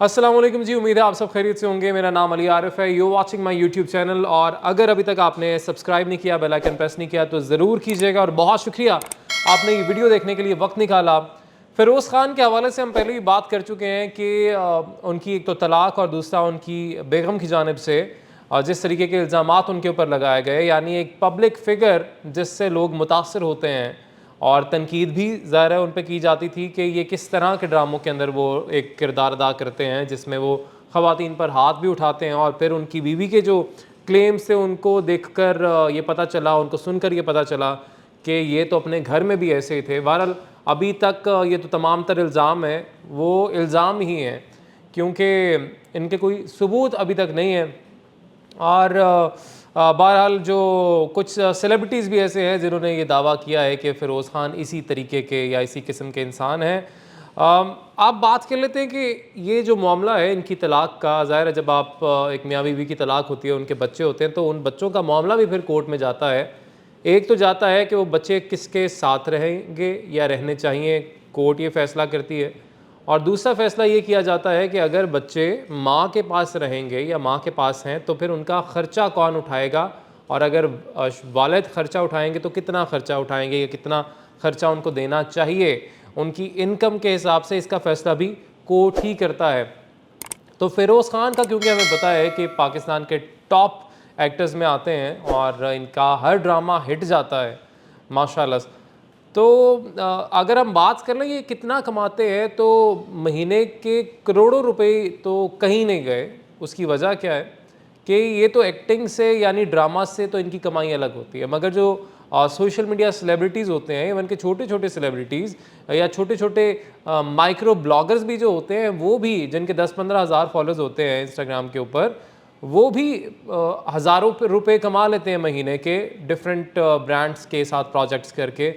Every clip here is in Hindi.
अस्सलाम वालेकुम जी, उम्मीद है आप सब खैरियत से होंगे। मेरा नाम अली आरिफ है। You watching my YouTube channel, और अगर अभी तक आपने सब्सक्राइब नहीं किया, बेल आइकन प्रेस नहीं किया तो ज़रूर कीजिएगा। और बहुत शुक्रिया आपने ये वीडियो देखने के लिए वक्त निकाला। फ़िरोज़ ख़ान के हवाले से हम पहले ही बात कर चुके हैं कि उनकी एक तो तलाक और दूसरा उनकी बेगम की जानिब से जिस तरीके के इल्ज़ामात उनके ऊपर लगाए गए, यानी एक पब्लिक फ़िगर जिससे लोग मुतासर होते हैं, और तनकीद भी ज़ाहिर है उन पे की जाती थी कि ये किस तरह के ड्रामों के अंदर वो एक किरदार अदा करते हैं जिसमें वो ख़वातीन पर हाथ भी उठाते हैं। और फिर उनकी बीवी के जो क्लेम्स थे उनको देखकर ये पता चला, उनको सुनकर ये पता चला कि ये तो अपने घर में भी ऐसे ही थे। बहरहाल अभी तक ये तो तमाम तर इल्ज़ाम है, वो इल्ज़ाम ही हैं, क्योंकि इनके कोई सबूत अभी तक नहीं है। और बहरहाल जो कुछ सेलिब्रिटीज़ भी ऐसे हैं जिन्होंने ये दावा किया है कि फ़िरोज़ ख़ान इसी तरीके के या इसी किस्म के इंसान हैं। आप बात कर लेते हैं कि ये जो मामला है इनकी तलाक का, ज़ाहिर है जब आप एक मियाँ बीवी की तलाक होती है, उनके बच्चे होते हैं, तो उन बच्चों का मामला भी फिर कोर्ट में जाता है। एक तो जाता है कि वो बच्चे किसके साथ रहेंगे या रहने चाहिए, कोर्ट ये फ़ैसला करती है। और दूसरा फ़ैसला ये किया जाता है कि अगर बच्चे माँ के पास रहेंगे या माँ के पास हैं तो फिर उनका ख़र्चा कौन उठाएगा, और अगर वालिद ख़र्चा उठाएंगे तो कितना ख़र्चा उठाएंगे या कितना ख़र्चा उनको देना चाहिए उनकी इनकम के हिसाब से। इसका फ़ैसला भी कोर्ट ही करता है। तो फ़िरोज़ ख़ान का, क्योंकि हमें पता है कि पाकिस्तान के टॉप एक्टर्स में आते हैं और इनका हर ड्रामा हिट जाता है माशाल्लाह। तो अगर हम बात कर लें ये कितना कमाते हैं, तो महीने के करोड़ों रुपए तो कहीं नहीं गए। उसकी वजह क्या है कि ये तो एक्टिंग से यानी ड्रामा से तो इनकी कमाई अलग होती है, मगर जो सोशल मीडिया सेलिब्रिटीज़ होते हैं, इवन के छोटे छोटे सेलिब्रिटीज़ या छोटे छोटे माइक्रो ब्लॉगर्स भी जो होते हैं, वो भी जिनके 10-15 हज़ार फॉलोअर्स होते हैं इंस्टाग्राम के ऊपर, वो भी हज़ारों रुपए कमा लेते हैं महीने के डिफरेंट ब्रांड्स के साथ प्रोजेक्ट्स करके।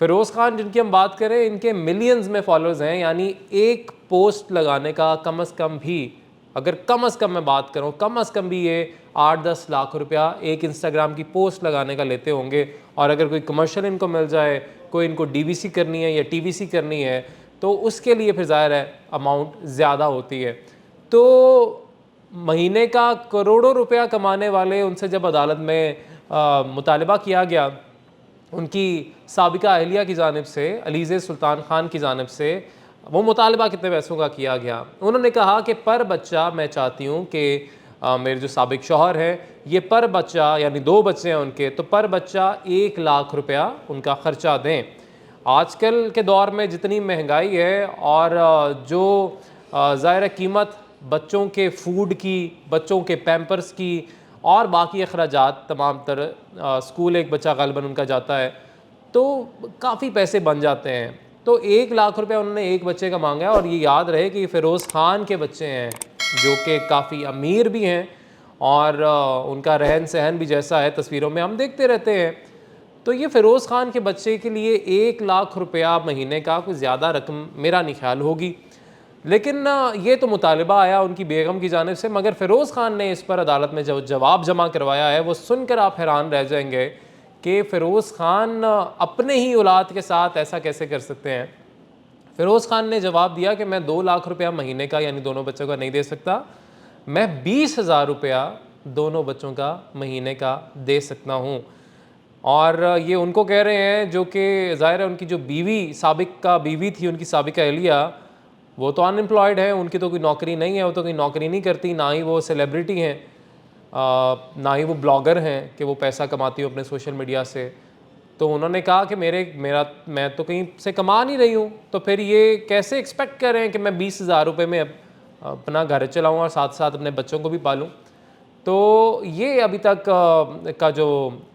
फ़िरोज़ ख़ान जिनकी हम बात करें, इनके मिलियंस में फॉलोअर्स हैं, यानी एक पोस्ट लगाने का कम अज़ कम भी, अगर कम अज़ कम मैं बात करूँ, कम अज़ कम भी ये 8-10 लाख रुपया एक इंस्टाग्राम की पोस्ट लगाने का लेते होंगे। और अगर कोई कमर्शियल इनको मिल जाए, कोई इनको डीवीसी करनी है या टीवीसी करनी है, तो उसके लिए फिर ज़ाहिर है अमाउंट ज़्यादा होती है। तो महीने का करोड़ों रुपया कमाने वाले उनसे जब अदालत में मुतालबा किया गया उनकी साबिका अहलिया की जानिब से, अलीज़े सुल्तान ख़ान की जानिब से, वो मुतालबा कितने पैसों का किया गया। उन्होंने कहा कि पर बच्चा मैं चाहती हूँ कि मेरे जो साबिक शौहर हैं, ये पर बच्चा, यानी 2 बच्चे हैं उनके, तो पर बच्चा 1 लाख रुपया उनका ख़र्चा दें। आजकल के दौर में जितनी महंगाई है और जो ज़ाहिर है कीमत बच्चों के फ़ूड की, बच्चों के पैम्पर्स की और बाकी अखराजात तमाम तर, स्कूल एक बच्चा ग़ालिबन उनका जाता है तो काफ़ी पैसे बन जाते हैं। तो 1 लाख रुपया उन्होंने एक बच्चे का मांगा है। और ये याद रहे कि फ़िरोज़ ख़ान के बच्चे हैं जो कि काफ़ी अमीर भी हैं, और उनका रहन सहन भी जैसा है तस्वीरों में हम देखते रहते हैं। तो ये फ़िरोज़ ख़ान के बच्चे के लिए 1 लाख रुपया महीने का कोई ज़्यादा रकम मेरा नहीं ख्याल होगी। लेकिन ये तो मुतालबा आया उनकी बेगम की जानिब से, मगर फ़िरोज़ ख़ान ने इस पर अदालत में जो जवाब जमा करवाया है, वो सुनकर आप हैरान रह जाएंगे कि फ़िरोज़ ख़ान अपने ही औलाद के साथ ऐसा कैसे कर सकते हैं। फ़िरोज़ ख़ान ने जवाब दिया कि मैं 2 लाख रुपया महीने का, यानी दोनों बच्चों का नहीं दे सकता, मैं 20,000 रुपया दोनों बच्चों का महीने का दे सकता हूँ। और ये उनको कह रहे हैं जो कि ज़ाहिर है उनकी जो बीवी, साबिका बीवी थी उनकी, साबिका अहलिया, वो तो अनएम्प्लॉयड है, उनकी तो कोई नौकरी नहीं है, वो तो कोई नौकरी नहीं करती, ना ही वो सेलिब्रिटी हैं, ना ही वो ब्लॉगर हैं कि वो पैसा कमाती हो अपने सोशल मीडिया से। तो उन्होंने कहा कि मैं तो कहीं से कमा नहीं रही हूँ, तो फिर ये कैसे एक्सपेक्ट कर रहे हैं कि मैं 20,000 रुपये में अपना घर चलाऊँ और साथ साथ अपने बच्चों को भी पालूँ। तो ये अभी तक का जो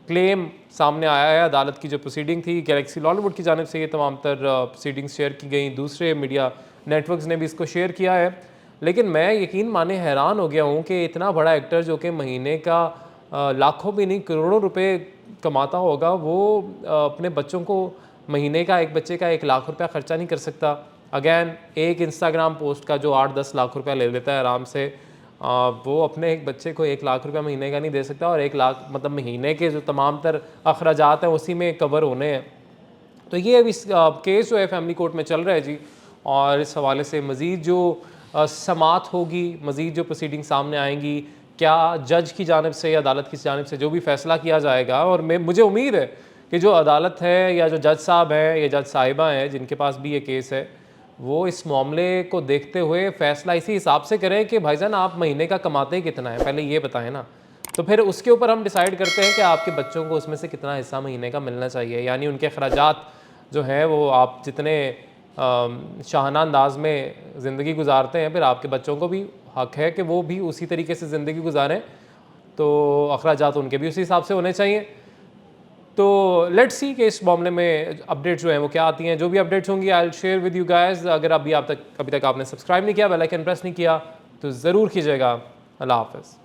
क्लेम सामने आया है, अदालत की जो प्रोसीडिंग थी, गैलेक्सी लॉलीवुड की जानिब से ये तमाम तर प्रोसीडिंग्स शेयर की गई, दूसरे मीडिया नेटवर्क्स ने भी इसको शेयर किया है। लेकिन मैं यकीन माने हैरान हो गया हूँ कि इतना बड़ा एक्टर जो कि महीने का लाखों भी नहीं करोड़ों रुपए कमाता होगा, वो अपने बच्चों को महीने का, एक बच्चे का 1 लाख रुपया ख़र्चा नहीं कर सकता। अगैन एक इंस्टाग्राम पोस्ट का जो 8-10 लाख रुपया ले लेता है आराम से, वो अपने एक बच्चे को 1 लाख रुपया महीने का नहीं दे सकता। और 1 लाख मतलब महीने के जो तमाम तर अखराजात हैं उसी में कवर होने हैं। तो ये अभी केस जो है फैमिली कोर्ट में चल रहा है जी। और इस हवाले से मज़ीद जो समाअत होगी, मज़ीद जो प्रोसीडिंग सामने आएंगी, क्या जज की जानिब से या अदालत की जानिब से जो भी फ़ैसला किया जाएगा, और मुझे उम्मीद है कि जो अदालत है या जो जज साहब हैं या जज साहिबा हैं जिनके पास भी ये केस है, वो इस मामले को देखते हुए फ़ैसला इसी हिसाब से करें कि भाईजान आप महीने का कमाते ही कितना है, पहले ये बताएं ना। तो फिर उसके ऊपर हम डिसाइड करते हैं कि आपके बच्चों को उसमें से कितना हिस्सा महीने का मिलना चाहिए, यानी उनके अखराजात जो हैं वो आप जितने शाहाना अंदाज में ज़िंदगी गुजारते हैं, फिर आपके बच्चों को भी हक़ है कि वो भी उसी तरीके से ज़िंदगी गुजारें, तो अखराजात उनके भी उसी हिसाब से होने चाहिए। तो लेट्स सी कि इस मामले में अपडेट्स जो हैं वो क्या आती हैं। जो भी अपडेट्स होंगी I will share with you guys. अगर अभी तक आपने सब्सक्राइब नहीं किया, बेल आइकन प्रेस नहीं किया, तो ज़रूर कीजिएगा। अल्लाह हाफ़िज़।